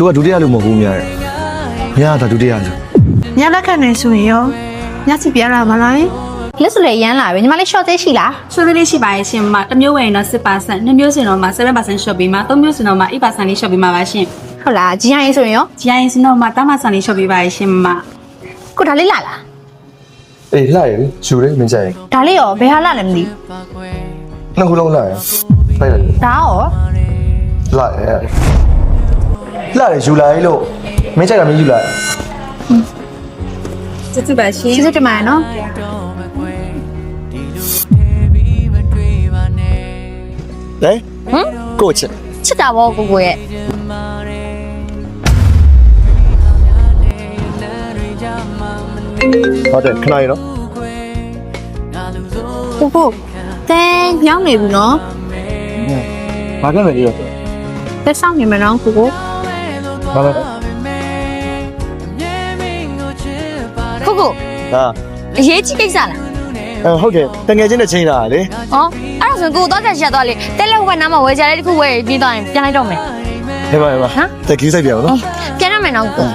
သူကဒုတိယလူမဟုတ်ဘူးမြရဲ့မြကဒါဒုတိယလူညလက်ခံနေဆိုရင်ရောညစီပြန်လာမလား လက်ဆိုလေရမ်းလာပဲညီမလေး short သေးရှိလား ဆွေးနွေးလေးရှိပါရဲ့ရှင်မတစ်မျိုးဝယ်ရင်တော့ 10%နှစ်မျိုးစင်တော့မှ 7% shop ပေးမှာသုံးမျိုးစင်တော့မှ 8% လေး shop ပေးမှာပါရှင် ဟုတ်လားဂျီရင်ဆိုရင်ရော ဂျီအိုင်စင်တော့မှတာမဆန်လေး shop ပေးပါရဲ့ရှင်မ ကိုဒါလေးလာလား အေးလှရယ်ယူတယ်မင်းကြိုင် ဒါလေးရောဘယ်ဟာလာလဲမသိ နှစ်ခုလုံးလှရယ်လိုက်လိုက် ဒါရော လှရယ်လှရယ်ယူလိုက်လို့မင်းကြိုင်ကမင်းယူလိုက် ကျေးဇူးပါရှင် ကျေးဇူးတင်ပါတယ်နော် ဟဲ့ကိုချစ် ချစ်တာဗောကိုရဲ့ ဟုတ်တယ်ခဏရတော့ ကိုတဲညောင်းနေပြီနော် ဘာကလဲဒီတော့ တက်ဆောင်နေမနော်ကို ဘာလဲ ကို ဟာ အရေးကြီးကိစ္စလား ဟုတ်တယ်တငယ်ချင်းနဲ့ချိန်တာလေ ဟောအဲ့ဒါဆိုကိုတော့ချက်ရက်သွားလေတဲလက်ဝက်နားမှာဝယ်ကြတဲ့တခုဝယ်ပြီးသွားရင်ပြန်လိုက်တော့မယ် ဟဲ့ပါတက်ကြီးစိုက်ပြအောင်နော် ပြန်ရမယ်နော်ကို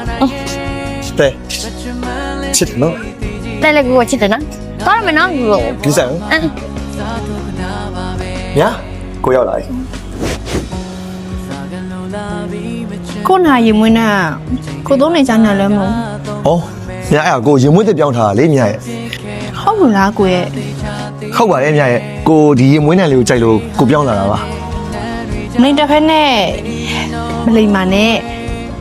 တဲ့ချစ်နော် တဲလက်ကိုချစ်တယ်နော်သွားရမယ်နော်ကို ဒီဆိုင်ညာကိုရောက်လာပြီ ကိုနာရင်မွေးနာကိုသုံးနေကြနေလဲမဟုတ် ဟောညာအဲ့ကိုရင်မွေးတက်ပြောင်းထားတာလေမြရဲ့ ဟုတ်ဘူးလားကိုရဲ့ ဟုတ်ပါတယ်မြရဲ့ကိုဒီရင်မွေးနယ်လေးကိုကြိုက်လို့ကိုပြောင်းလာတာပါ နေတစ်ဖက်နဲ့မလိမ္မာနဲ့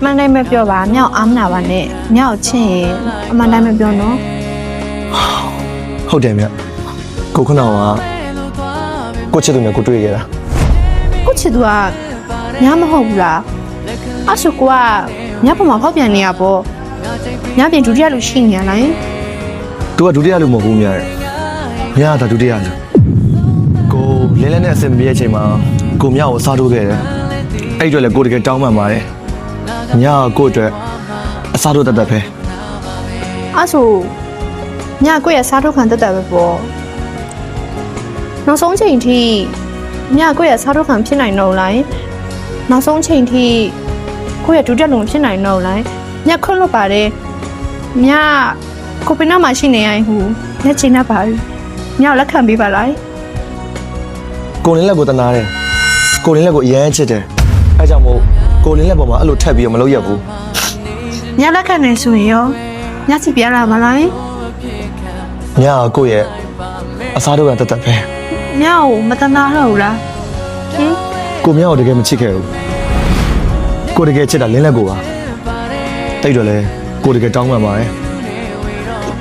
မှန်တိုင်းမပြောပါမြောက်အားမနာပါနဲ့မြောက်ချင်းရင်အမှန်တိုင်းမပြောနော် ဟုတ်တယ်မြကိုခဏကကိုချစ်သူနဲ့ကိုတွေ့ခဲ့တာ ကိုချစ်သူကညမဟုတ်ဘူးလားအဲ့ဆိုကိုကညပေါ်မှာဖောက်ပြန်နေရပေါ့ညပြင်ဒုတိယလူရှိနေရလား သူကဒုတိယလူမဟုတ်ဘူးမြရဲ့မြကဒါဒုတိယလူကိုလင်းလဲနဲ့အစင်ပြေးတဲ့အချိန်မှာကိုမြကိုစားထိုးခဲ့တယ်အဲ့အတွက်လည်းကိုတကယ်တောင်းပန်ပါတယ်မြကကိုအတွက်အစားထိုးတတ်ပဲ အဲ့ဆိုညကိုရဲ့စားထုတ်ခံတက်တယ်ပဲပေါ့နောက်ဆုံးချိန်ထိညကိုရဲ့စားထုတ်ခံဖြစ်နိုင်တော့လားနောက်ဆုံးချိန်ထိကိုရဲ့ဒုတိယလူဖြစ်နိုင်တော့လားညခွတ်လို့ပါတယ်ညကိုပင်နာမှာရှိနေရင်ဟူညချင်းနေပါညလက်ခံပေးပါလား ကိုလင်းလက်ကိုတနာတယ်ကိုလင်းလက်ကိုအရန်ချစ်တယ်အဲကြောင့်မို့ကိုလင်းလက်ပေါ်မှာအဲ့လိုထပ်ပြီးတော့မလုပ်ရဘူး ညလက်ခံနေဆိုရင်ရောညစီပြန်လာမလား မြကကိုရဲ့အစားထိုးကတတ်ပဲ ညကိုမတနာတော့ဘူးလားဟင် ကိုမြကိုတကယ်မချစ်ခဲ့ဘူးကိုတကယ်ချစ်တာလင်းလက်ကိုပါတိတ်တော့လဲကိုတကယ်တောင်းပန်ပါတယ်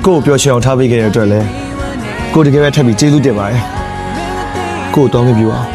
ကိုကိုပျော်ရွှင်အောင်ထားပေးခဲ့တဲ့အတွက်လဲကိုတကယ်ပဲထပ်ပြီးကျေးဇူးတင်ပါတယ်ကိုကိုတောင်းမပြူအောင်